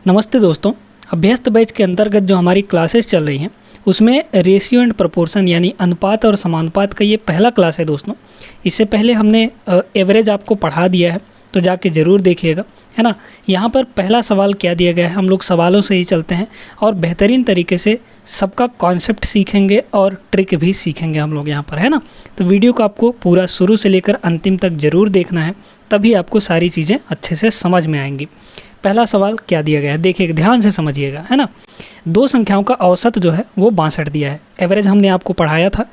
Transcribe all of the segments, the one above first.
नमस्ते दोस्तों, अभ्यस्त बैच के अंतर्गत जो हमारी क्लासेस चल रही हैं उसमें रेशियो एंड प्रोपोर्शन यानी अनुपात और समानुपात का ये पहला क्लास है दोस्तों। इससे पहले हमने एवरेज आपको पढ़ा दिया है, तो जाके ज़रूर देखिएगा, है ना। यहाँ पर पहला सवाल क्या दिया गया है, हम लोग सवालों से ही चलते हैं और बेहतरीन तरीके से सबका कॉन्सेप्ट सीखेंगे और ट्रिक भी सीखेंगे हम लोग यहाँ पर, है ना। तो वीडियो को आपको पूरा शुरू से लेकर अंतिम तक ज़रूर देखना है, तभी आपको सारी चीज़ें अच्छे से समझ में आएंगी। पहला सवाल क्या दिया गया है, देखिए ध्यान से समझिएगा, है ना। दो संख्याओं का औसत जो है वो 62 दिया है। एवरेज हमने आपको पढ़ाया था,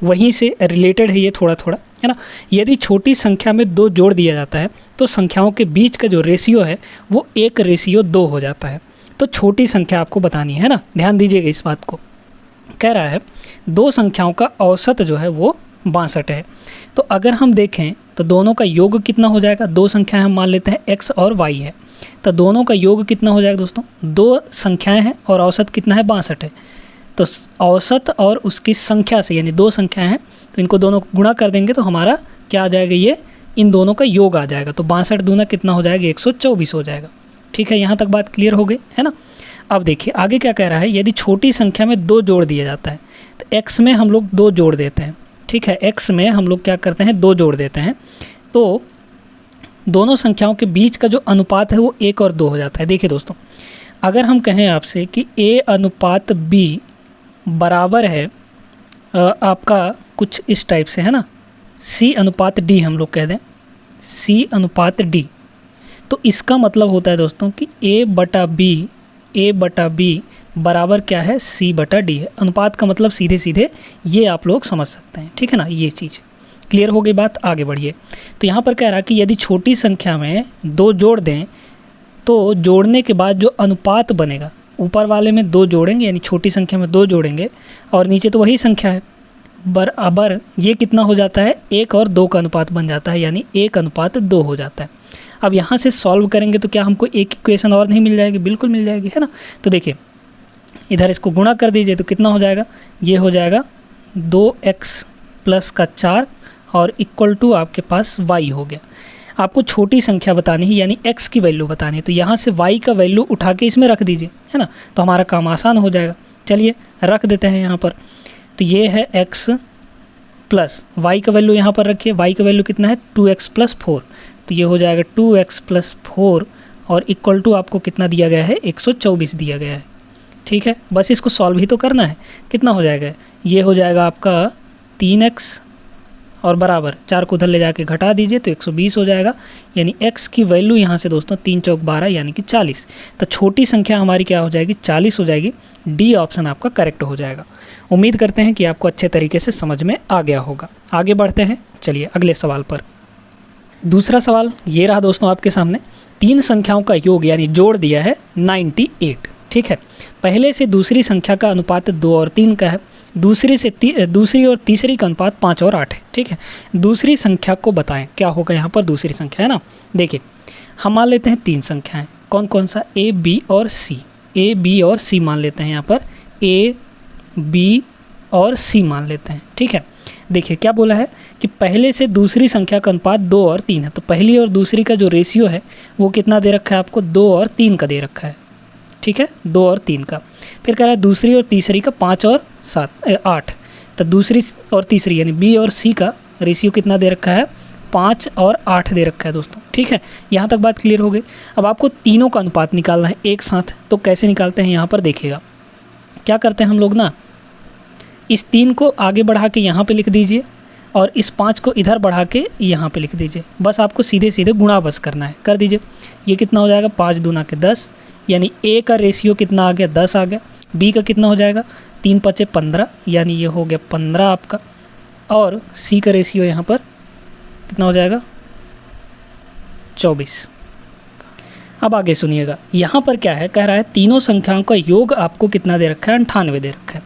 वहीं से रिलेटेड है ये थोड़ा थोड़ा, है ना। यदि छोटी संख्या में 2 जोड़ दिया जाता है तो संख्याओं के बीच का जो रेशियो है वो 1:2 हो जाता है। तो छोटी संख्या आपको बतानी है ना, ध्यान दीजिएगा इस बात को। कह रहा है दो संख्याओं का औसत जो है वो 62 है। तो अगर हम देखें तो दोनों का योग कितना हो जाएगा। दो संख्याएं हम मान लेते हैं x और y है, तो दोनों का योग कितना हो जाएगा दोस्तों। दो संख्याएं हैं और औसत कितना है, 62 है। तो औसत और उसकी संख्या से, यानी दो संख्याएं हैं तो इनको दोनों को गुणा कर देंगे तो हमारा क्या आ जाएगा, ये इन दोनों का योग आ जाएगा। तो 62 दूना कितना हो जाएगा, 124 हो जाएगा। ठीक है, यहाँ तक बात क्लियर हो गई, है ना। अब देखिए आगे क्या कह रहा है, यदि छोटी संख्या में 2 जोड़ दिया जाता है तो x में हम लोग 2 जोड़ देते हैं। ठीक है, x में हम लोग क्या करते हैं, 2 जोड़ देते हैं, तो दोनों संख्याओं के बीच का जो अनुपात है वो 1 और 2 हो जाता है। देखिए दोस्तों, अगर हम कहें आपसे कि a अनुपात b बराबर है आपका कुछ इस टाइप से, है ना, c अनुपात d हम लोग कह दें, c अनुपात d, तो इसका मतलब होता है दोस्तों कि a बटा b बराबर क्या है, c बटा d है। अनुपात का मतलब सीधे सीधे ये आप लोग समझ सकते हैं, ठीक है ना। ये चीज़ क्लियर हो गई बात, आगे बढ़िए। तो यहाँ पर कह रहा है कि यदि छोटी संख्या में 2 जोड़ दें तो जोड़ने के बाद जो अनुपात बनेगा, ऊपर वाले में 2 जोड़ेंगे यानी छोटी संख्या में 2 जोड़ेंगे और नीचे तो वही संख्या है बराबर, ये कितना हो जाता है, 1 और 2 का अनुपात बन जाता है, यानी 1:2 हो जाता है। अब यहाँ से सॉल्व करेंगे तो क्या हमको एक इक्वेशन और नहीं मिल जाएगी, बिल्कुल मिल जाएगी, है ना। तो देखिए इधर इसको गुणा कर दीजिए तो कितना हो जाएगा, ये हो जाएगा 2x + 4 और इक्वल टू आपके पास y हो गया। आपको छोटी संख्या बतानी है यानी x की वैल्यू बतानी है, तो यहाँ से y का वैल्यू उठा के इसमें रख दीजिए, है ना, तो हमारा काम आसान हो जाएगा। चलिए रख देते हैं यहाँ पर, तो ये है x प्लस y का वैल्यू यहाँ पर रखिए, y का वैल्यू कितना है 2x + 4, तो ये हो जाएगा 2x + 4 और इक्वल टू आपको कितना दिया गया है, 124 दिया गया है। ठीक है, बस इसको सॉल्व ही तो करना है। कितना हो जाएगा, ये हो जाएगा आपका 3x और बराबर 4 को उधर ले जाके घटा दीजिए तो 120 हो जाएगा, यानी x की वैल्यू यहाँ से दोस्तों 3 चौक 12 यानी कि 40। तो छोटी संख्या हमारी क्या हो जाएगी, 40 हो जाएगी। डी ऑप्शन आपका करेक्ट हो जाएगा। उम्मीद करते हैं कि आपको अच्छे तरीके से समझ में आ गया होगा। आगे बढ़ते हैं, चलिए अगले सवाल पर। दूसरा सवाल ये रहा दोस्तों आपके सामने, 3 संख्याओं का योग यानी जोड़ दिया है 98। ठीक है, पहले से दूसरी संख्या का अनुपात 2 और 3 का है, दूसरी और तीसरी का अनुपात 5 और 8 है। ठीक है, दूसरी संख्या को बताएं, क्या होगा यहाँ पर दूसरी संख्या, है ना। देखिए हम मान लेते हैं 3 संख्याएं, कौन कौन सा, a b और c, a b और c मान लेते हैं यहाँ पर, a b और c मान लेते हैं। ठीक है, देखिए क्या बोला है कि पहले से दूसरी संख्या का अनुपात 2 और 3 है, तो पहली और दूसरी का जो रेशियो है वो कितना दे रखा है आपको, 2 और 3 का दे रखा है। ठीक है, 2 और 3 का। फिर कह रहा है दूसरी और तीसरी का 5 और 8, तो दूसरी और तीसरी यानी बी और सी का रेशियो कितना दे रखा है, 5 और 8 दे रखा है दोस्तों। ठीक है, यहाँ तक बात क्लियर हो गई। अब आपको तीनों का अनुपात निकालना है एक साथ, तो कैसे निकालते हैं यहाँ पर देखिएगा। क्या करते हैं हम लोग ना, इस 3 को आगे बढ़ा के यहाँ पे लिख दीजिए और इस 5 को इधर बढ़ा के यहाँ पे लिख दीजिए। बस आपको सीधे सीधे गुणा बस करना है, कर दीजिए। ये कितना हो जाएगा, 5 दूना के 10, यानी a का रेशियो कितना आ गया, 10 आ गया। b का कितना हो जाएगा, 3 × 5 = 15, यानी ये हो गया 15 आपका। और c का रेशियो यहाँ पर कितना हो जाएगा, 24। अब आगे सुनिएगा, यहाँ पर क्या है, कह रहा है तीनों संख्याओं का योग आपको कितना दे रखा है, 98 दे रखा है।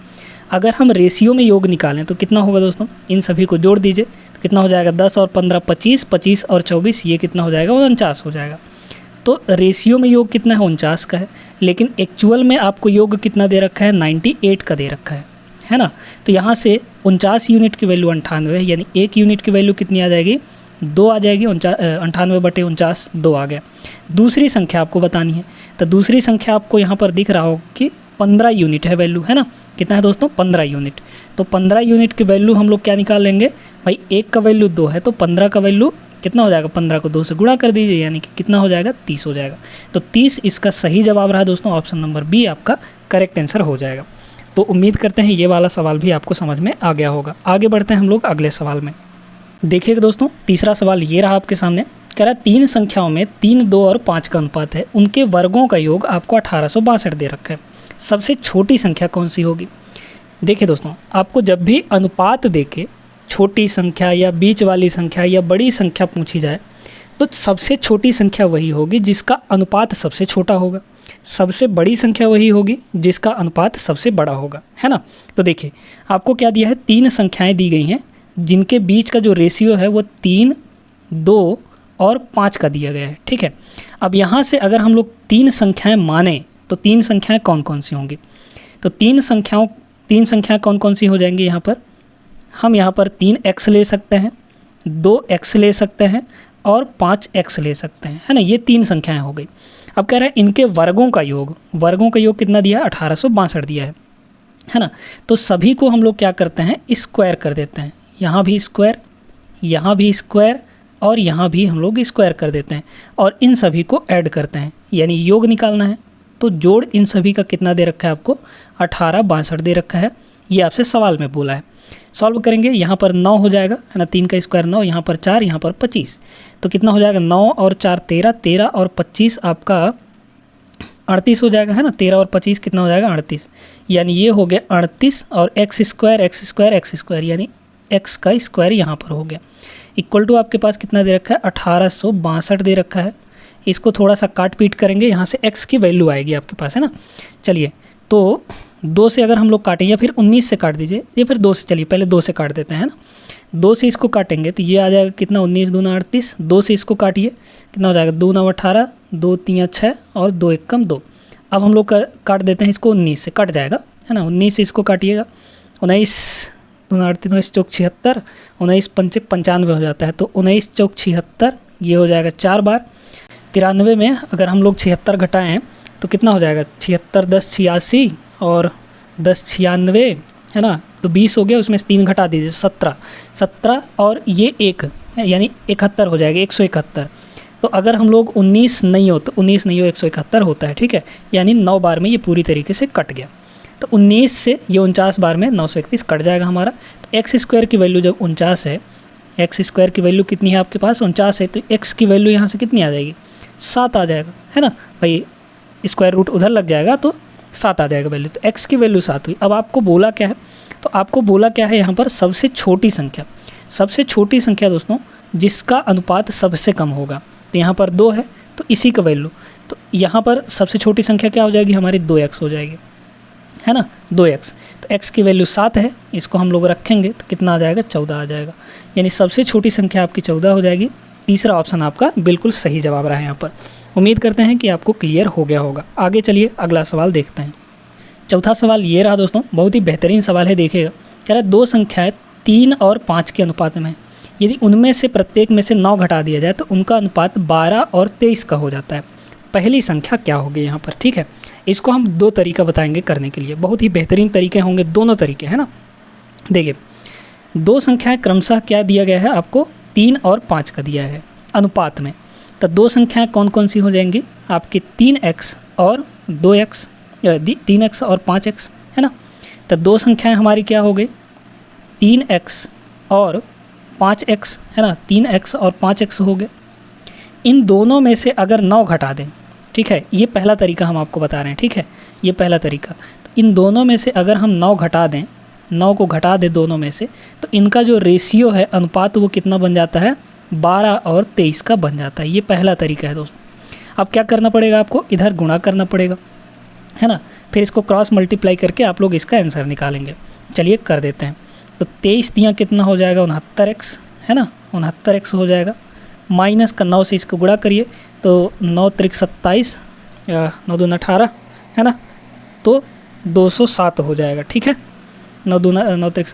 अगर हम रेशियो में योग निकालें तो कितना होगा दोस्तों, इन सभी को जोड़ दीजिए तो कितना हो जाएगा, 10 और 15 25, 25 और 24, ये कितना हो जाएगा, 49 हो जाएगा। तो रेशियो में योग कितना है, 49 का है, लेकिन एक्चुअल में आपको योग कितना दे रखा है, 98 का दे रखा है ना। तो यहाँ से 49 यूनिट की वैल्यू 98 है, यानी 1 यूनिट की वैल्यू कितनी आ जाएगी, 2 आ जाएगी। 98/49 2 आ गया। दूसरी संख्या आपको बतानी है, तो तो दूसरी संख्या आपको यहाँ पर दिख रहा होगा कि 15 यूनिट है वैल्यू, है ना। कितना है दोस्तों? 15 यूनिट। तो 15 यूनिट की वैल्यू हम लोग क्या निकाल लेंगे भाई, 1 का वैल्यू 2 है तो 15 का वैल्यू कितना हो जाएगा, 15 को 2 से गुणा कर दीजिए, यानी कि कितना हो जाएगा, 30 हो जाएगा। तो 30 इसका सही जवाब रहा दोस्तों, ऑप्शन नंबर बी आपका करेक्ट आंसर हो जाएगा। तो उम्मीद करते हैं ये वाला सवाल भी आपको समझ में आ गया होगा। आगे बढ़ते हैं हम लोग अगले सवाल में। देखिएगा दोस्तों, तीसरा सवाल ये रहा आपके सामने। कह रहा है 3 संख्याओं में 3, 2 और 5 का अनुपात है, उनके वर्गों का योग आपको 1862 दे रखा है, सबसे छोटी संख्या कौन सी होगी। देखिए दोस्तों, आपको जब भी अनुपात देके छोटी संख्या या बीच वाली संख्या या बड़ी संख्या पूछी जाए तो सबसे छोटी संख्या वही होगी जिसका अनुपात सबसे छोटा होगा, सबसे बड़ी संख्या वही होगी जिसका अनुपात सबसे बड़ा होगा, है ना। तो देखिए आपको क्या दिया है, 3 संख्याएं दी गई हैं जिनके बीच का जो रेशियो है वो 3, 2 और 5 का दिया गया है, ठीक है। अब यहाँ से अगर हम लोग 3 संख्याएं माने तो 3 संख्याएं कौन कौन सी होंगी, तो 3 संख्याएं कौन कौन सी हो जाएंगी। यहाँ पर हम यहाँ पर 3x ले सकते हैं, 2x ले सकते हैं और 5x ले सकते हैं, है ना। ये 3 संख्याएं हो गई। अब कह रहे हैं इनके वर्गों का योग कितना दिया है, 1862 दिया है ना। तो सभी को हम लोग क्या करते हैं, स्क्वायर कर देते हैं, यहाँ भी स्क्वायर, यहाँ भी स्क्वायर और यहाँ भी हम लोग स्क्वायर कर देते हैं और इन सभी को ऐड करते हैं, यानी योग निकालना है। तो जोड़ इन सभी का कितना दे रखा है आपको, 1862 दे रखा है, ये आपसे सवाल में बोला है। सॉल्व करेंगे, यहाँ पर 9 हो जाएगा, है ना, 3 का स्क्वायर 9, यहाँ पर 4, यहाँ पर 25, तो कितना हो जाएगा, 9 और 4 13, 13 और 25 आपका 38 हो जाएगा, है ना। 13 और 25 कितना हो जाएगा, 38, यानी ये हो गया 38 और एक्स स्क्वायर यानी एक्स का स्क्वायर यहाँ पर हो गया, इक्वल टू आपके पास कितना दे रखा है, 1862 दे रखा है। इसको थोड़ा सा काट पीट करेंगे, यहाँ से x की वैल्यू आएगी आपके पास, है ना। चलिए, तो 2 से अगर हम लोग काटें या फिर 19 से काट दीजिए या फिर 2 से, चलिए पहले 2 से काट देते हैं ना। 2 से इसको काटेंगे तो ये आ जाएगा कितना, 19 दूना 38, 2 से इसको काटिए कितना हो जाएगा, 2 9 18, 2 3 6 और 2 1 कम 2। अब हम लोग काट देते हैं इसको, 19 से कट जाएगा, है ना। 19 से इसको काटिएगा, 19 दूना 38, 19 चौक 76, 19 पंचे 95 हो जाता है, तो 19 चौक 76 ये हो जाएगा 4 बार। 93 में अगर हम लोग 76 घटाएँ तो कितना हो जाएगा, 76 10 86 और 10 96, है ना। तो 20 हो गया, उसमें से 3 घटा दीजिए, 17 और ये 1 यानी 71 हो जाएगा, 171। तो अगर हम लोग 19 नहीं हो तो 171 होता है, ठीक है, यानी 9 बार में ये पूरी तरीके से कट गया। तो 19 से ये 49 बार में 931 कट जाएगा हमारा। तो एक्स स्क्वायर की वैल्यू जब 49 है, एक्स स्क्वायर की वैल्यू कितनी है आपके पास, 49 है, तो एक्स की वैल्यू यहाँ से कितनी आ जाएगी, 7 आ जाएगा, है ना भाई। स्क्वायर रूट उधर लग जाएगा तो 7 आ जाएगा वैल्यू, तो x की वैल्यू 7 हुई। अब आपको बोला क्या है, तो आपको बोला क्या है यहाँ पर, सबसे छोटी संख्या दोस्तों जिसका अनुपात सबसे कम होगा। तो यहाँ पर 2 है तो इसी का वैल्यू, तो यहाँ पर सबसे छोटी संख्या क्या हो जाएगी हमारी, 2x हो जाएगी, है ना, 2x। तो x की वैल्यू 7 है, इसको हम लोग रखेंगे तो कितना आ जाएगा, 14 आ जाएगा, यानी सबसे छोटी संख्या आपकी 14 हो जाएगी। तीसरा ऑप्शन आपका बिल्कुल सही जवाब रहा है यहाँ पर। उम्मीद करते हैं कि आपको क्लियर हो गया होगा। आगे चलिए अगला सवाल देखते हैं। चौथा सवाल ये रहा दोस्तों, बहुत ही बेहतरीन सवाल है, देखिएगा। कह रहा है 2 संख्याएं 3 और 5 के अनुपात में, यदि उनमें से प्रत्येक में से 9 घटा दिया जाए तो उनका अनुपात 12 और 23 का हो जाता है। पहली संख्या क्या होगी यहाँ पर, ठीक है। इसको हम 2 तरीका बताएंगे करने के लिए, बहुत ही बेहतरीन तरीके होंगे दोनों तरीके, है ना। देखिए 2 संख्याएँ क्रमशः क्या दिया गया है आपको, 3 और 5 का दिया है अनुपात में। तो 2 संख्याएं कौन कौन सी हो जाएंगी आपकी, 3x और 2x, 3x और 5x, है ना। तो 2 संख्याएं हमारी क्या हो गई, 3x और 5x, है ना, 3x और 5x हो गए। इन दोनों में से अगर 9 घटा दें, ठीक है, ये पहला तरीका हम आपको बता रहे हैं, ठीक है, ये पहला तरीका। तो इन दोनों में से अगर हम 9 घटा दें, 9 को घटा दें दोनों में से, तो इनका जो रेशियो है अनुपात वो कितना बन जाता है, 12 और 23 का बन जाता है। ये पहला तरीका है दोस्तों। अब क्या करना पड़ेगा आपको, इधर गुणा करना पड़ेगा, है ना, फिर इसको क्रॉस मल्टीप्लाई करके आप लोग इसका आंसर निकालेंगे। चलिए कर देते हैं। तो 23 दिया कितना हो जाएगा, 69x, है ना, 69x हो जाएगा। माइनस का 9 से इसको गुणा करिए तो 9 त्रिक 27, 9 दूना 18, है ना, तो 207 हो जाएगा, ठीक है। 9 त्रिक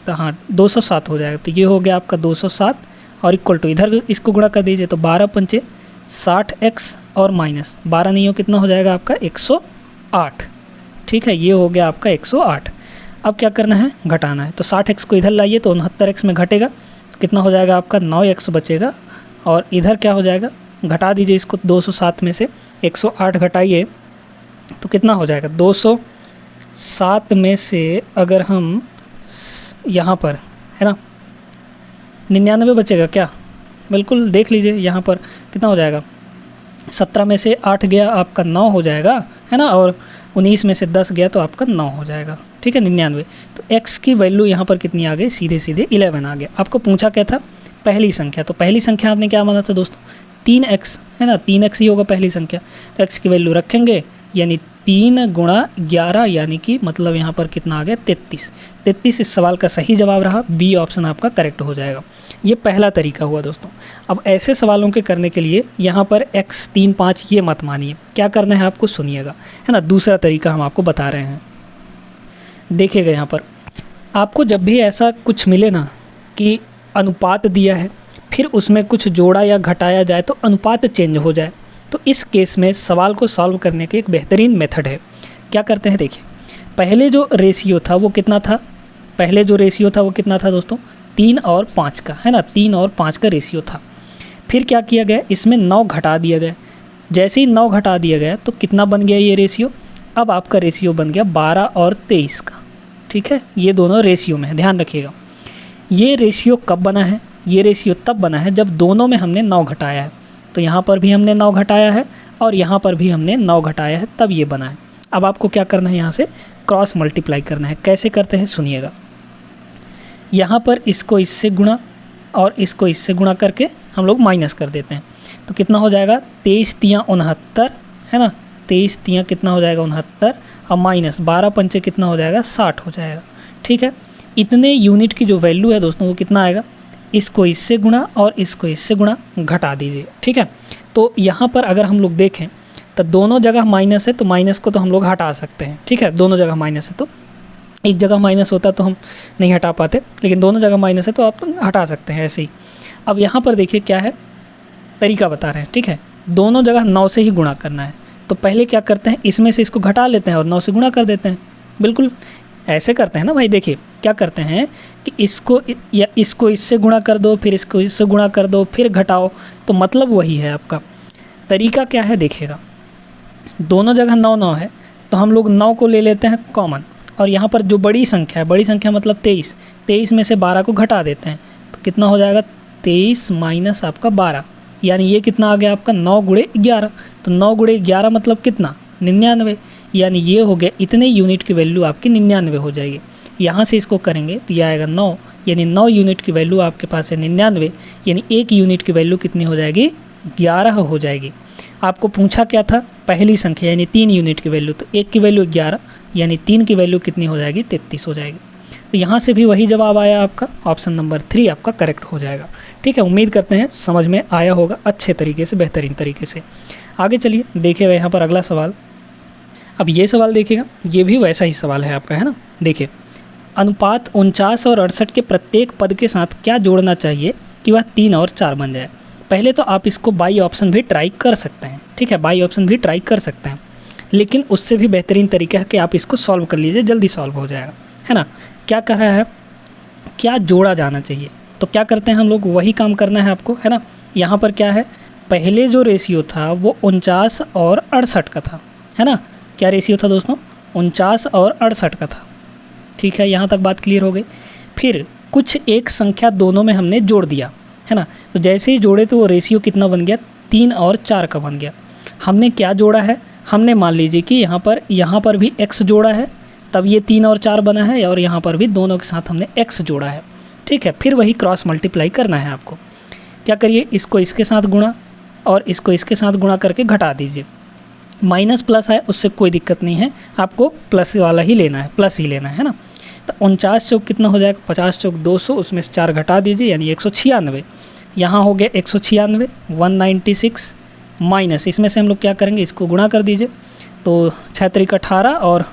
207 हो जाएगा। तो ये हो गया आपका 207 और इक्वल टू इधर इसको गुणा कर दीजिए तो 12 पंचे 60x और माइनस 12 नहीं हो, कितना हो जाएगा आपका 108। ठीक है, ये हो गया आपका 108। अब क्या करना है, घटाना है। तो 60x को इधर लाइए तो 69x में घटेगा, कितना हो जाएगा आपका 9x बचेगा। और इधर क्या हो जाएगा, घटा दीजिए इसको 207 में से 108 घटाइए तो कितना हो जाएगा 207 में से अगर हम यहाँ पर है ना 99 बचेगा क्या, बिल्कुल देख लीजिए यहाँ पर कितना हो जाएगा, 17 में से 8 गया आपका 9 हो जाएगा है ना, और 19 में से 10 गया तो आपका 9 हो जाएगा। ठीक है, 99। तो x की वैल्यू यहाँ पर कितनी आ गई, सीधे सीधे 11 आ गया। आपको पूछा क्या था, पहली संख्या, तो पहली संख्या आपने क्या माना था दोस्तों, 3x है ना, 3x ही होगा पहली संख्या। तो x की वैल्यू रखेंगे यानी 3 गुणा 11 यानी कि मतलब यहाँ पर कितना आ गया 33। 33 इस सवाल का सही जवाब रहा, बी ऑप्शन आपका करेक्ट हो जाएगा। ये पहला तरीका हुआ दोस्तों। अब ऐसे सवालों के करने के लिए यहाँ पर x 3 5 ये मत मानिए, क्या करना है आपको सुनिएगा है ना। दूसरा तरीका हम आपको बता रहे हैं, देखिएगा यहाँ पर आपको जब भी ऐसा कुछ मिले ना कि अनुपात दिया है फिर उसमें कुछ जोड़ा या घटाया जाए तो अनुपात चेंज हो जाए, तो इस केस में सवाल को सॉल्व करने के एक बेहतरीन मेथड है। क्या करते हैं, देखिए पहले जो रेशियो था वो कितना था, पहले जो रेशियो था वो कितना था दोस्तों, 3 और 5 का है ना, 3 और 5 का रेशियो था। फिर क्या किया गया, इसमें 9 घटा दिया गया। जैसे ही 9 घटा दिया गया तो कितना बन गया ये रेशियो, अब आपका रेशियो बन गया 12 और 23 का। ठीक है, ये दोनों रेशियो में है, ध्यान रखिएगा। ये रेशियो कब बना है, ये रेशियो तब बना है जब दोनों में हमने 9 घटाया है। तो यहाँ पर भी हमने 9 घटाया है और यहाँ पर भी हमने 9 घटाया है, तब ये बना है। अब आपको क्या करना है, यहाँ से क्रॉस मल्टीप्लाई करना है। कैसे करते हैं सुनिएगा, यहाँ पर इसको इससे गुणा और इसको इससे गुणा करके हम लोग माइनस कर देते हैं। तो कितना हो जाएगा 23 तियाँ 69 है ना, 23 तियाँ कितना हो जाएगा 69 और माइनस 12 पंचे कितना हो जाएगा 60 हो जाएगा। ठीक है, इतने यूनिट की जो वैल्यू है दोस्तों वो कितना आएगा, इसको इससे गुणा और इसको इससे गुणा घटा दीजिए। ठीक है, तो यहाँ पर अगर हम लोग देखें तो दोनों जगह माइनस है, तो माइनस को तो हम लोग हटा सकते हैं। ठीक है, दोनों जगह माइनस है, तो एक जगह माइनस होता तो हम नहीं हटा पाते, लेकिन दोनों जगह माइनस है तो आप हटा सकते हैं ऐसे ही। अब यहाँ पर देखिए क्या है, तरीका बता रहे हैं। ठीक है, दोनों जगह 9 से ही गुणा करना है। तो पहले क्या करते हैं, इसमें से इसको घटा लेते हैं और 9 से गुणा कर देते हैं। बिल्कुल ऐसे करते हैं ना भाई। देखिए क्या करते हैं कि इसको या इसको इससे गुणा कर दो, फिर इसको इससे गुणा कर दो, फिर घटाओ, तो मतलब वही है आपका। तरीका क्या है देखिएगा, दोनों जगह 9 9 है तो हम लोग 9 को ले लेते हैं कॉमन, और यहाँ पर जो बड़ी संख्या है, बड़ी संख्या मतलब 23 में से 12 को घटा देते हैं। तो कितना हो जाएगा 23 माइनस आपका 12, यानी ये कितना आ गया आपका 9 गुणे 11। तो 9 गुणे 11 मतलब कितना 99, यानी ये हो गया इतने यूनिट की वैल्यू आपकी 99 हो जाएगी। यहाँ से इसको करेंगे तो ये आएगा 9, यानी 9 यूनिट की वैल्यू आपके पास है 99, यानी 1 यूनिट की वैल्यू कितनी हो जाएगी 11 हो जाएगी। आपको पूछा क्या था, पहली संख्या यानी 3 यूनिट की वैल्यू, तो 1 की वैल्यू 11 यानी 3 की वैल्यू कितनी हो जाएगी 33 हो जाएगी। तो यहाँ से भी वही जवाब आया आपका, ऑप्शन नंबर 3 आपका करेक्ट हो जाएगा। ठीक है, उम्मीद करते हैं समझ में आया होगा अच्छे तरीके से, बेहतरीन तरीके से। आगे चलिए देखिएगा यहाँ पर अगला सवाल। अब ये सवाल देखिएगा, ये भी वैसा ही सवाल है आपका है ना। देखिए, अनुपात 49 और 68 के प्रत्येक पद के साथ क्या जोड़ना चाहिए कि वह 3 और 4 बन जाए। पहले तो आप इसको बाई ऑप्शन भी ट्राई कर सकते हैं। ठीक है, बाई ऑप्शन भी ट्राई कर सकते हैं, लेकिन उससे भी बेहतरीन तरीका है कि आप इसको सॉल्व कर लीजिए, जल्दी सॉल्व हो जाएगा है ना। क्या कर रहा है, क्या जोड़ा जाना चाहिए, तो क्या करते हैं हम लोग, वही काम करना है आपको है ना। यहाँ पर क्या है, पहले जो रेशियो था वो 49 और 68 का था है ना। क्या रेशियो था दोस्तों, 49 और 68 का था। ठीक है, यहाँ तक बात क्लियर हो गई। फिर कुछ एक संख्या दोनों में हमने जोड़ दिया है ना, तो जैसे ही जोड़े तो वो रेशियो कितना बन गया 3 और 4 का बन गया। हमने क्या जोड़ा है, हमने मान लीजिए कि यहाँ पर भी x जोड़ा है, तब ये 3 और 4 बना है, और यहाँ पर भी दोनों के साथ हमने x जोड़ा है। ठीक है, फिर वही क्रॉस मल्टीप्लाई करना है आपको। क्या करिए, इसको इसके साथ गुणा और इसको इसके साथ गुणा करके घटा दीजिए। माइनस प्लस है उससे कोई दिक्कत नहीं है, आपको प्लस वाला ही लेना है, प्लस ही लेना है ना। तो 49 चौक कितना हो जाएगा, 50 चौक 200, उसमें से 4 घटा दीजिए यानी 196। यहाँ हो गया 196, 196 माइनस, इसमें से हम लोग क्या करेंगे, इसको गुणा कर दीजिए। तो 6 त्रिक 18 और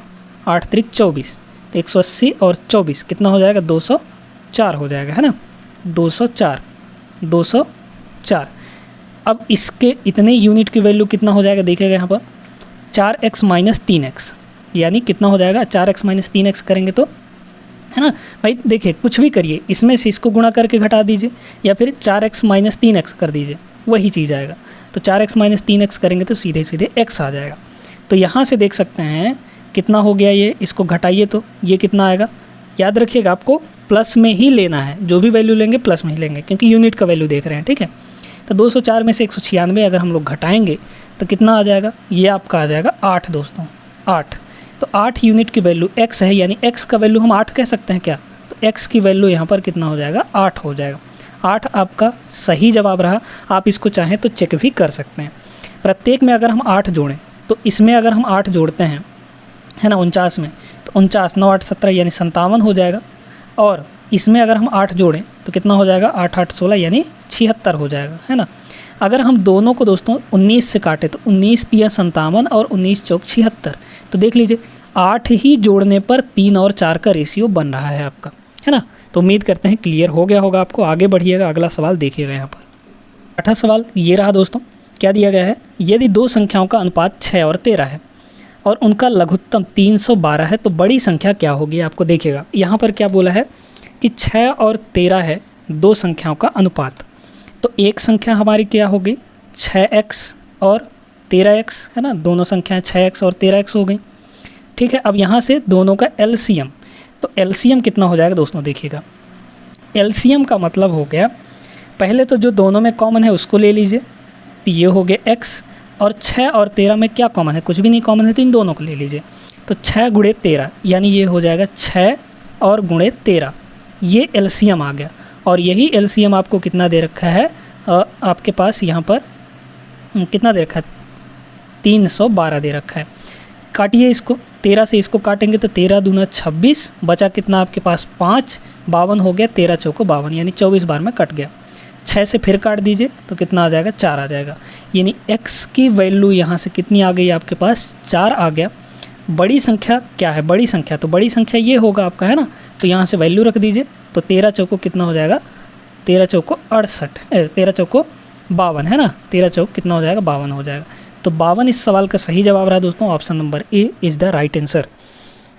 8 त्रिक 24, तो 180 और 24 कितना हो जाएगा 204 हो जाएगा है ना, 204। अब इसके इतने यूनिट की वैल्यू कितना हो जाएगा, देखिएगा यहाँ पर 4x माइनस 3x, यानी कितना हो जाएगा 4x माइनस 3x करेंगे तो, है ना भाई। देखिए कुछ भी करिए, इसमें से इसको गुणा करके घटा दीजिए या फिर 4x माइनस 3x कर दीजिए, वही चीज़ आएगा। तो 4x माइनस 3x करेंगे तो सीधे सीधे x आ जाएगा। तो यहाँ से देख सकते हैं कितना हो गया ये, इसको घटाइए तो ये कितना आएगा। याद रखिएगा आपको प्लस में ही लेना है, जो भी वैल्यू लेंगे प्लस में ही लेंगे, क्योंकि यूनिट का वैल्यू देख रहे हैं, ठीक है। तो 204 में से 196 अगर हम लोग घटाएंगे तो कितना आ जाएगा, ये आपका आ जाएगा 8 दोस्तों, 8। तो 8 यूनिट की वैल्यू x है, यानी x का वैल्यू हम 8 कह सकते हैं क्या। तो x की वैल्यू यहाँ पर कितना हो जाएगा, 8 हो जाएगा। 8 आपका सही जवाब रहा। आप इसको चाहें तो चेक भी कर सकते हैं। प्रत्येक में अगर हम 8 जोड़ें तो इसमें अगर हम 8 जोड़ते हैं, है ना, 49 में, तो 49 9 8 17 यानी 57 हो जाएगा। और इसमें अगर हम 8 जोड़ें तो कितना हो जाएगा, 8 8 16 यानी 76 हो जाएगा, है ना। अगर हम दोनों को दोस्तों 19 से काटें तो 19 तिया 57 और 19 चौक 76। तो देख लीजिए 8 ही जोड़ने पर 3 और 4 का रेशियो बन रहा है आपका, है ना। तो उम्मीद करते हैं क्लियर हो गया होगा आपको। आगे बढ़िएगा, अगला सवाल देखिएगा यहाँ पर। 8वां सवाल ये रहा दोस्तों। क्या दिया गया है, यदि दो संख्याओं का अनुपात 6 और 13 है और उनका लघुत्तम 312 है तो बड़ी संख्या क्या होगी। आपको देखिएगा यहाँ पर क्या बोला है कि 6 और 13 है दो संख्याओं का अनुपात। तो एक संख्या हमारी क्या होगी, 6x और 13x, है ना। दोनों संख्याएं 6x और 13x हो गई, ठीक है। अब यहाँ से दोनों का एलसीएम, तो एलसीएम कितना हो जाएगा दोस्तों, देखिएगा एलसीएम का मतलब हो गया, पहले तो जो दोनों में कॉमन है उसको ले लीजिए, तो ये हो गया x, और 6 और 13 में क्या कॉमन है, कुछ भी नहीं कॉमन है, तो इन दोनों को ले लीजिए। तो 6 गुणे 13 यानी ये हो जाएगा 6 और गुणे 13, ये एलसीएम आ गया। और यही एलसीएम आपको कितना दे रखा है, आपके पास यहाँ पर कितना दे रखा है, 312 दे रखा है। काटिए इसको, 13 से इसको काटेंगे तो 13 दूना 26, बचा कितना आपके पास 5, 52 हो गया, 13 चौको 52 यानी 24 बार में कट गया। 6 से फिर काट दीजिए तो कितना आ जाएगा, 4 आ जाएगा। यानी x की वैल्यू यहाँ से कितनी आ गई आपके पास, 4 आ गया। बड़ी संख्या क्या है, बड़ी संख्या, तो बड़ी संख्या ये होगा आपका, है ना। तो यहाँ से वैल्यू रख दीजिए, तो 13 चौको कितना हो जाएगा, 13 चौको 68, 13 चौको 52, है ना। 13 चौक कितना हो जाएगा, 52 हो जाएगा। तो 52 इस सवाल का सही जवाब रहा दोस्तों, option number A is the right answer.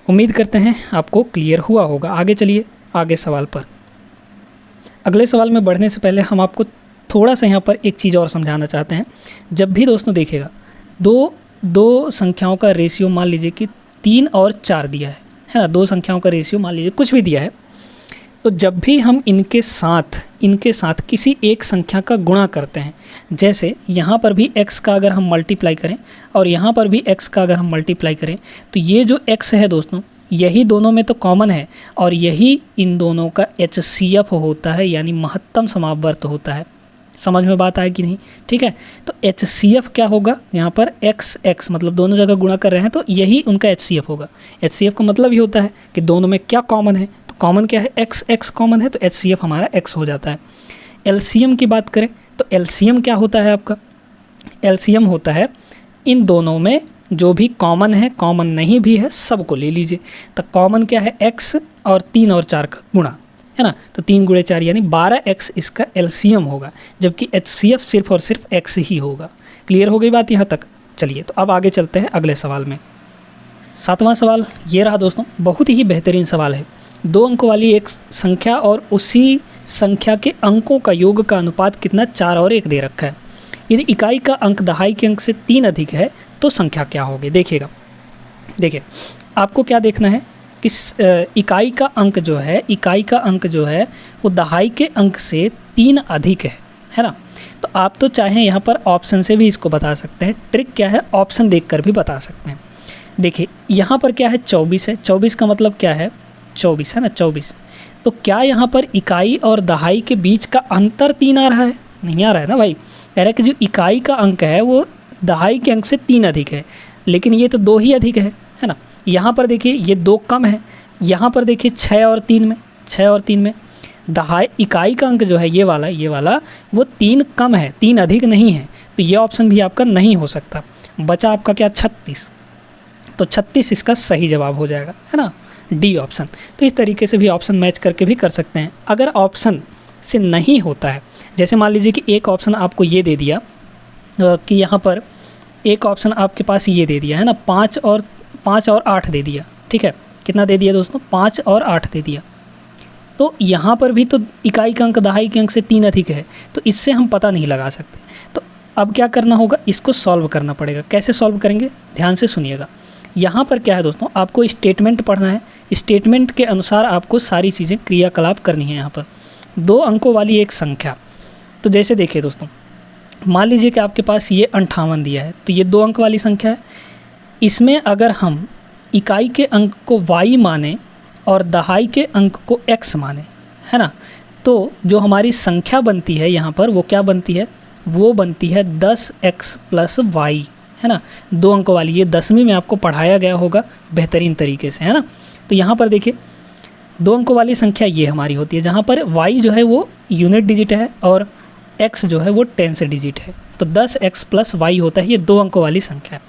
उम्मीद करते हैं आपको क्लियर हुआ होगा। आगे चलिए आगे सवाल पर। अगले सवाल में बढ़ने से पहले हम आपको थोड़ा सा यहाँ पर एक चीज़ और समझाना चाहते हैं। जब भी दोस्तों देखिएगा दो संख्याओं का रेशियो मान लीजिए कि 3 और 4 दिया है ना, दो संख्याओं का रेशियो मान लीजिए कुछ भी दिया है, तो जब भी हम इनके साथ किसी एक संख्या का गुणा करते हैं, जैसे यहाँ पर भी x का अगर हम मल्टीप्लाई करें और यहाँ पर भी x का अगर हम मल्टीप्लाई करें, तो ये जो x है दोस्तों यही दोनों में तो कॉमन है और यही इन दोनों का HCF होता है, यानी महत्तम समापवर्त होता है। समझ में बात आए कि नहीं, ठीक है। तो HCF क्या होगा, यहाँ पर x मतलब दोनों जगह गुणा कर रहे हैं तो यही उनका HCF होगा। HCF का मतलब ही होता है कि दोनों में क्या कॉमन है, तो कॉमन क्या है, x कॉमन है, तो HCF हमारा x हो जाता है। LCM की बात करें तो LCM क्या होता है आपका, LCM होता है इन दोनों में जो भी कॉमन है, कॉमन नहीं भी है, सबको ले लीजिए। तो कॉमन क्या है, x और 3 और 4 का गुणा, है ना। तो 3 गुणे 4 यानी 12x इसका LCM होगा, जबकि HCF सिर्फ और सिर्फ x ही होगा। क्लियर हो गई बात यहाँ तक। चलिए तो अब आगे चलते हैं अगले सवाल में। 7वां सवाल ये रहा दोस्तों, बहुत ही बेहतरीन सवाल है। 2 अंक वाली एक संख्या और उसी संख्या के अंकों का योग का अनुपात कितना, 4 और 1 दे रखा है। यदि इकाई का अंक दहाई के अंक से 3 अधिक है तो संख्या क्या होगी। देखिएगा, देखिए आपको क्या देखना है कि इकाई का अंक जो है वो दहाई के अंक से 3 अधिक है ना। तो आप तो चाहें यहाँ पर ऑप्शन से भी इसको बता सकते हैं। ट्रिक क्या है, ऑप्शन देखकर भी बता सकते हैं। देखिए यहाँ पर क्या है, 24 है। 24 का मतलब क्या है, 24 है ना, 24। तो क्या यहाँ पर इकाई और दहाई के बीच का अंतर 3 आ रहा है, नहीं आ रहा है ना भाई। कह रहा है कि जो इकाई का अंक है वो दहाई के अंक से 3 अधिक है, लेकिन ये तो 2 ही अधिक है ना। यहाँ पर देखिए ये 2 कम है, यहाँ पर देखिए 6 और 3 में दहाई इकाई का अंक जो है ये वाला वो 3 कम है, 3 अधिक नहीं है। तो ये ऑप्शन भी आपका नहीं हो सकता। बचा आपका क्या, 36। तो 36 इसका सही जवाब हो जाएगा, है ना, डी ऑप्शन। तो इस तरीके से भी ऑप्शन मैच करके भी कर सकते हैं। अगर ऑप्शन से नहीं होता है, जैसे मान लीजिए कि एक ऑप्शन आपको ये दे दिया कि यहाँ पर एक ऑप्शन आपके पास ये दे दिया है ना, 5 और 8 दे दिया, ठीक है। कितना दे दिया दोस्तों? 5 और 8 दे दिया। तो यहाँ पर भी तो इकाई का अंक दहाई के अंक से 3 अधिक है, तो इससे हम पता नहीं लगा सकते। तो अब क्या करना होगा, इसको सॉल्व करना पड़ेगा। कैसे सॉल्व करेंगे, ध्यान से सुनिएगा। यहाँ पर क्या है दोस्तों, आपको स्टेटमेंट पढ़ना है। स्टेटमेंट के अनुसार आपको सारी चीज़ें क्रियाकलाप करनी है। यहाँ पर 2 अंकों वाली एक संख्या, तो जैसे देखिए दोस्तों, मान लीजिए कि आपके पास ये 58 दिया है, तो ये 2 अंक वाली संख्या है। इसमें अगर हम इकाई के अंक को y माने और दहाई के अंक को x माने, है ना, तो जो हमारी संख्या बनती है यहाँ पर वो क्या बनती है, वो बनती है 10x + y, है ना। 2 अंकों वाली, ये 10वीं में आपको पढ़ाया गया होगा बेहतरीन तरीके से, है ना। तो यहाँ पर देखिए 2 अंकों वाली संख्या ये हमारी होती है, जहाँ पर y जो है वो यूनिट डिजिट है और x जो है वो 10 से डिजिट है। तो 10x + y होता है, ये 2 अंकों वाली संख्या है।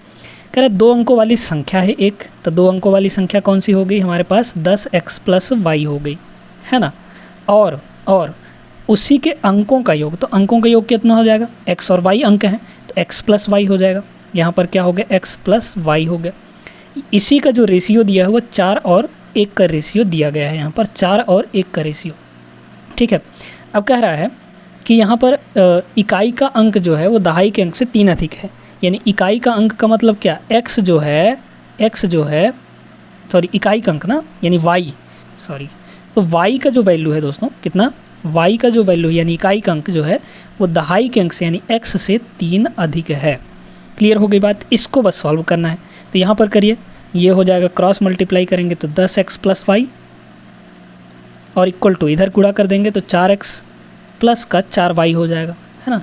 कह रहे 2 अंकों वाली संख्या है एक, तो 2 अंकों वाली संख्या कौन सी हो गई हमारे पास, 10x + y हो गई, है ना। और उसी के अंकों का योग, तो अंकों का योग कितना हो जाएगा, x और y अंक हैं, तो x + y हो जाएगा। यहाँ पर क्या हो गया, x + y हो गया। इसी का जो रेशियो दिया है वो 4 और 1 का रेशियो दिया गया है, यहाँ पर 4 और 1 का रेशियो, ठीक है। अब कह रहा है कि यहाँ पर इकाई का अंक जो है वो दहाई के अंक से 3 अधिक है, यानी इकाई का अंक का मतलब क्या, x जो है सॉरी इकाई का अंक ना, यानी y, सॉरी, तो y का जो वैल्यू है दोस्तों कितना, y का जो वैल्यू यानी इकाई का अंक जो है वो दहाई के अंक से यानी x से 3 अधिक है। क्लियर हो गई बात, इसको बस सॉल्व करना है। तो यहाँ पर करिए, ये हो जाएगा, क्रॉस मल्टीप्लाई करेंगे तो 10x + y और इक्वल टू इधर गुणा कर देंगे तो 4x प्लस का 4y हो जाएगा, है ना,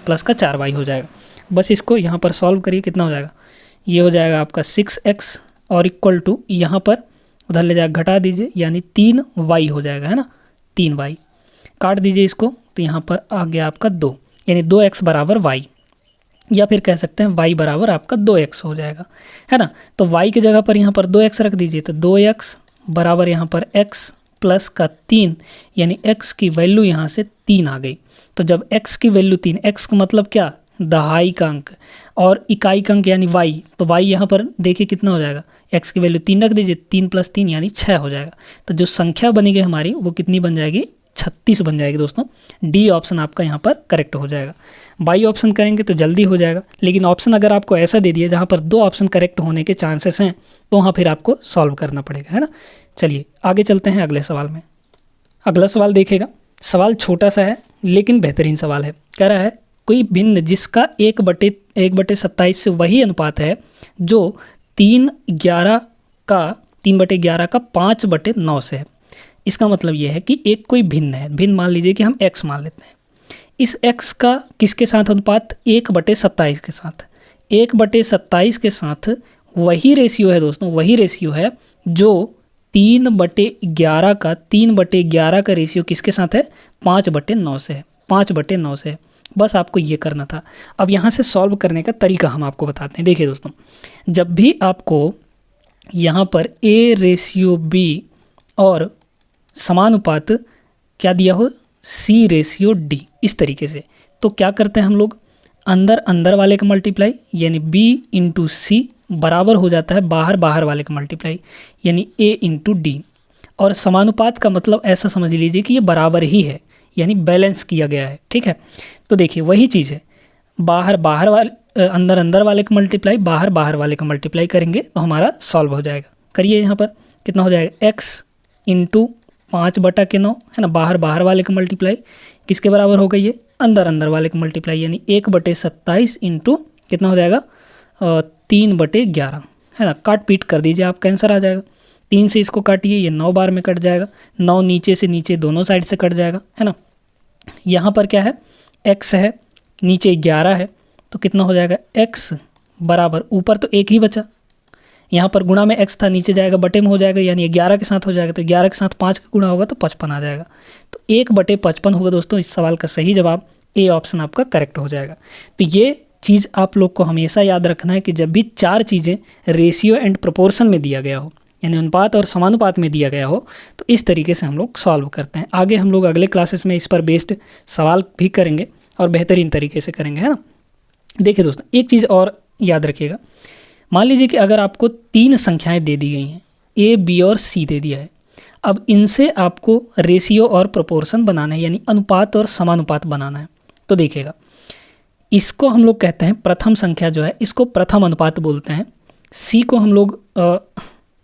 प्लस का 4y हो जाएगा। बस इसको यहाँ पर सॉल्व करिए, कितना हो जाएगा, ये हो जाएगा आपका 6x और इक्वल टू यहाँ पर उधर ले जाकर घटा दीजिए यानी 3y हो जाएगा, है ना, 3y। काट दीजिए इसको, तो यहाँ पर आ गया आपका 2, यानी 2x = y, या फिर कह सकते हैं y बराबर आपका 2x हो जाएगा, है ना। तो y की जगह पर यहाँ पर 2x रख दीजिए, तो 2x बराबर यहाँ पर x प्लस का 3, यानी x की वैल्यू यहाँ से 3 आ गई। तो जब x की वैल्यू 3, x का मतलब क्या, दहाई का अंक, और इकाई का अंक यानी y, तो y यहाँ पर देखिए कितना हो जाएगा, x की वैल्यू 3 रख दीजिए, 3 + 3 यानी 6 हो जाएगा। तो जो संख्या बनेगी हमारी वो कितनी बन जाएगी, 36 बन जाएगी दोस्तों। डी ऑप्शन आपका यहाँ पर करेक्ट हो जाएगा। बाई ऑप्शन करेंगे तो जल्दी हो जाएगा, लेकिन ऑप्शन अगर आपको ऐसा दे दिया जहाँ पर 2 ऑप्शन करेक्ट होने के चांसेस हैं, तो वहाँ फिर आपको सॉल्व करना पड़ेगा, है ना। चलिए आगे चलते हैं अगले सवाल में। अगला सवाल देखिएगा, सवाल छोटा सा है लेकिन बेहतरीन सवाल है। कह रहा है कोई भिन्न जिसका 1/27 से वही अनुपात है जो 3/11 का 5/9 से है। इसका मतलब ये है कि एक कोई भिन्न है, भिन्न मान लीजिए कि हम x मान लेते हैं। इस x का किसके साथ अनुपात, 1/27 के साथ। 1/27 के साथ वही रेशियो है दोस्तों, वही रेशियो है जो 3/11 का रेशियो किसके साथ है, 5/9 से है, 5/9 से है। बस आपको ये करना था। अब यहाँ से सॉल्व करने का तरीका हम आपको बताते हैं। देखिए दोस्तों, जब भी आपको यहाँ पर A/B और समानुपात क्या दिया हो, C/D, इस तरीके से, तो क्या करते हैं हम लोग, अंदर वाले का मल्टीप्लाई यानी B × C बराबर हो जाता है बाहर वाले का मल्टीप्लाई यानी A × D। और समानुपात का मतलब ऐसा समझ लीजिए कि ये बराबर ही है, यानी बैलेंस किया गया है, ठीक है। तो देखिए वही चीज़ है, अंदर वाले का मल्टीप्लाई बाहर वाले का मल्टीप्लाई करेंगे तो हमारा सॉल्व हो जाएगा। करिए, यहाँ पर कितना हो जाएगा, x × 5/9, है ना, बाहर वाले का मल्टीप्लाई किसके बराबर हो गई है, अंदर वाले का मल्टीप्लाई यानी 1/27 × कितना हो जाएगा, 3/11, है ना। काट पीट कर दीजिए, आपका आंसर आ जाएगा। 3 से इसको काटिए, ये 9 बार में कट जाएगा, 9 नीचे से नीचे दोनों साइड से कट जाएगा, है ना। यहाँ पर क्या है, x है, नीचे 11 है, तो कितना हो जाएगा, x बराबर, ऊपर तो 1 ही बचा, यहाँ पर गुणा में x था, नीचे जाएगा बटे में हो जाएगा, यानी 11 के साथ हो जाएगा, तो 11 के साथ 5 का गुणा होगा तो 55 आ जाएगा। तो 1/55 होगा दोस्तों। इस सवाल का सही जवाब ए ऑप्शन आपका करेक्ट हो जाएगा। तो ये चीज़ आप लोग को हमेशा याद रखना है कि जब भी 4 चीज़ें रेशियो एंड प्रोपोर्शन में दिया गया हो, यानी अनुपात और समानुपात में दिया गया हो, तो इस तरीके से हम लोग सॉल्व करते हैं। आगे हम लोग अगले क्लासेस में इस पर बेस्ड सवाल भी करेंगे और बेहतरीन तरीके से करेंगे, है ना। देखिए दोस्तों, एक चीज़ और याद रखिएगा, मान लीजिए कि अगर आपको 3 संख्याएं दे दी गई हैं, ए, बी और सी दे दिया है। अब इनसे आपको रेशियो और प्रोपोर्शन बनाना है, यानी अनुपात और समानुपात बनाना है। तो देखिएगा, इसको हम लोग कहते हैं प्रथम संख्या जो है इसको प्रथम अनुपात बोलते हैं, सी को हम लोग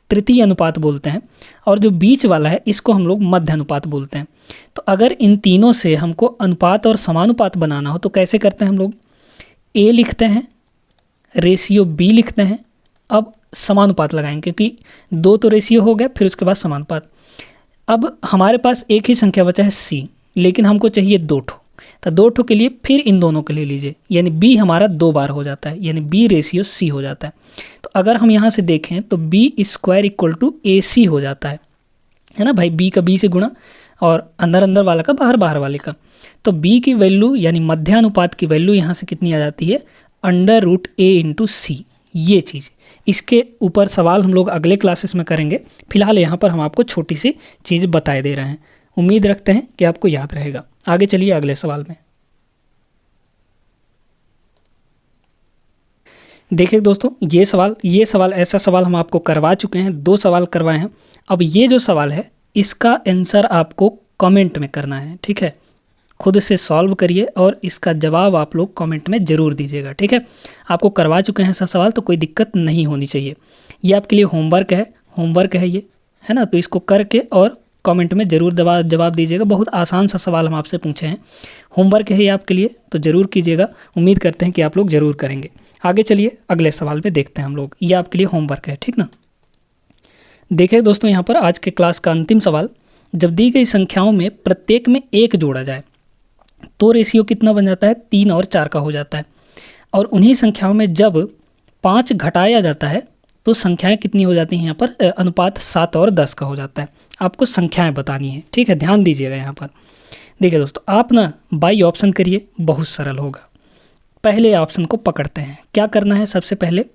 तृतीय अनुपात बोलते हैं, और जो बीच वाला है इसको हम लोग मध्य अनुपात बोलते हैं। तो अगर इन तीनों से हमको अनुपात और समानुपात बनाना हो तो कैसे करते हैं हम लोग? ए लिखते हैं, रेशियो बी लिखते हैं, अब समानुपात लगाएंगे क्योंकि 2 तो रेशियो हो गया, फिर उसके बाद समानुपात। अब हमारे पास एक ही संख्या बचा है सी, लेकिन हमको चाहिए 2 ठो, तो 2 ठो के लिए फिर इन दोनों के लिए लीजिए, यानी बी हमारा 2 बार हो जाता है, यानी बी रेशियो सी हो जाता है। तो अगर हम यहाँ से देखें तो बी स्क्वायर इक्वल टू ए सी हो जाता है ना भाई, बी का बी से गुणा और अंदर अंदर वाला का बाहर बाहर वाले का। तो बी की वैल्यू यानी मध्यानुपात की वैल्यू यहाँ से कितनी आ जाती है? √a इंटू सी। ये चीज़, इसके ऊपर सवाल हम लोग अगले क्लासेस में करेंगे। फिलहाल यहाँ पर हम आपको छोटी सी चीज़ बताए दे रहे हैं, उम्मीद रखते हैं कि आपको याद रहेगा। आगे चलिए अगले सवाल में। देखिए दोस्तों, ये सवाल ऐसा सवाल हम आपको करवा चुके हैं, 2 सवाल करवाए हैं। अब ये जो सवाल है इसका आंसर आपको कमेंट में करना है, ठीक है? खुद से सॉल्व करिए और इसका जवाब आप लोग कमेंट में ज़रूर दीजिएगा, ठीक है? आपको करवा चुके हैं ऐसा सवाल, तो कोई दिक्कत नहीं होनी चाहिए। ये आपके लिए होमवर्क है ये, है ना? तो इसको करके और कमेंट में ज़रूर जवाब दीजिएगा। बहुत आसान सा सवाल हम आपसे पूछे हैं, होमवर्क है ये आपके लिए, तो ज़रूर कीजिएगा। उम्मीद करते हैं कि आप लोग ज़रूर करेंगे। आगे चलिए अगले सवाल पे देखते हैं हम लोग। ये आपके लिए होमवर्क है, ठीक ना? देखिए दोस्तों, यहाँ पर आज के क्लास का अंतिम सवाल, जब दी गई संख्याओं में प्रत्येक में 1 जोड़ा जाए तो रेशियो कितना बन जाता है? 3 और 4 का हो जाता है। और उन्हीं संख्याओं में जब 5 घटाया जाता है तो संख्याएं कितनी हो जाती हैं? यहाँ पर अनुपात 7 और 10 का हो जाता है। आपको संख्याएं बतानी है, ठीक है? ध्यान दीजिएगा यहाँ पर। देखिए दोस्तों, आप ना बाई ऑप्शन करिए, बहुत सरल होगा। पहले ऑप्शन को पकड़ते हैं। क्या करना है? सबसे पहले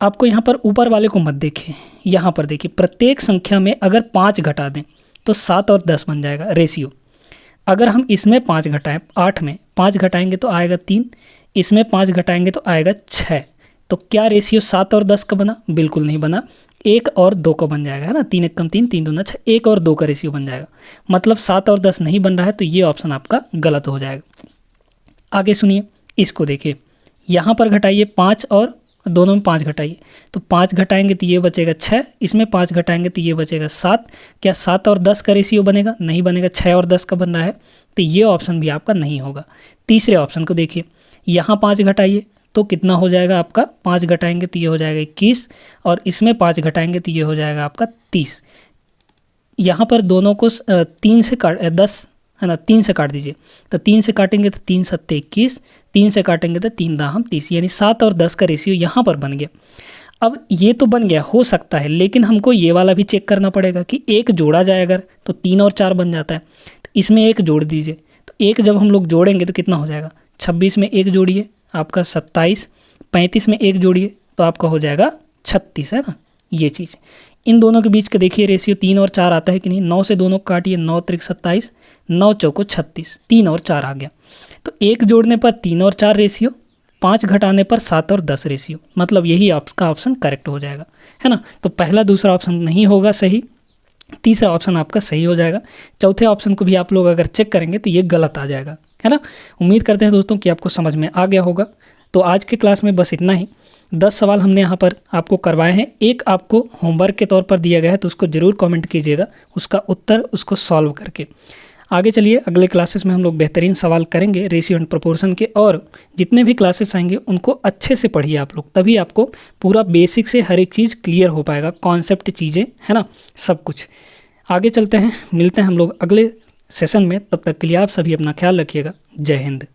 आपको यहाँ पर ऊपर वाले को मत देखिए, यहाँ पर देखिए, प्रत्येक संख्या में अगर 5 घटा दें तो 7 और 10 बन जाएगा रेशियो। अगर हम इसमें 5 घटाएं, 8 में 5 घटाएंगे तो आएगा 3, इसमें 5 घटाएंगे तो आएगा 6। तो क्या रेशियो 7 और 10 का बना? बिल्कुल नहीं बना। 1 और 2 का बन जाएगा, है ना? 3 1 कम 3, 3 दूना 6, 1 और 2 का रेशियो बन जाएगा। मतलब 7 और 10 नहीं बन रहा है, तो ये ऑप्शन आपका गलत हो जाएगा। आगे सुनिए, इसको देखिए, यहाँ पर घटाइए 5 और दोनों में 5 घटाइए, तो 5 घटाएंगे तो ये बचेगा 6, इसमें 5 घटाएंगे तो ये बचेगा 7। क्या 7 और 10 का रेशियो बनेगा? नहीं बनेगा, 6 और 10 का बन रहा है, तो ये ऑप्शन भी आपका नहीं होगा। तीसरे ऑप्शन को देखिए, यहाँ 5 घटाइए तो कितना हो जाएगा आपका? 5 घटाएंगे तो ये हो जाएगा 21, और इसमें 5 घटाएंगे तो ये हो जाएगा आपका 30। यहाँ पर दोनों को 3 से काट 10, है ना? 3 से काट दीजिए, तो 3 से काटेंगे तो 3 7 21, 3 से काटेंगे तो 3 दाम 30, यानी 7 और 10 का रेशियो यहाँ पर बन गया। अब ये तो बन गया, हो सकता है, लेकिन हमको ये वाला भी चेक करना पड़ेगा कि 1 जोड़ा जाए अगर, तो 3 और 4 बन जाता है, तो इसमें 1 जोड़ दीजिए। तो 1 जब हम लोग जोड़ेंगे तो कितना हो जाएगा? 26 में 1 जोड़िए आपका 27, 35 में 1 जोड़िए तो आपका हो जाएगा 36, है ना? ये चीज़, इन दोनों के बीच का देखिए रेशियो 3 और 4 आता है कि नहीं? 9 से दोनों काटिए, 9 त्रिक 27, 9 चौको 36, 3 और 4 आ गया। तो 1 जोड़ने पर 3 और 4 रेशियो, 5 घटाने पर 7 और 10 रेशियो, मतलब यही आपका ऑप्शन करेक्ट हो जाएगा, है ना? तो पहला दूसरा ऑप्शन नहीं होगा सही, तीसरा ऑप्शन आपका सही हो जाएगा। चौथे ऑप्शन को भी आप लोग अगर चेक करेंगे तो ये गलत आ जाएगा, है ना? उम्मीद करते हैं दोस्तों कि आपको समझ में आ गया होगा। तो आज के क्लास में बस इतना ही। 10 सवाल हमने यहाँ पर आपको करवाए हैं, एक आपको होमवर्क के तौर पर दिया गया है, तो उसको ज़रूर कमेंट कीजिएगा, उसका उत्तर उसको सॉल्व करके। आगे चलिए अगले क्लासेस में हम लोग बेहतरीन सवाल करेंगे रेशियो एंड प्रोपोर्शन के, और जितने भी क्लासेस आएंगे उनको अच्छे से पढ़िए आप लोग, तभी आपको पूरा बेसिक से हर एक चीज़ क्लियर हो पाएगा, कॉन्सेप्ट चीज़ें, है ना? सब कुछ। आगे चलते हैं, मिलते हैं हम लोग अगले सेशन में, तब तक के लिए आप सभी अपना ख्याल रखिएगा। जय हिंद।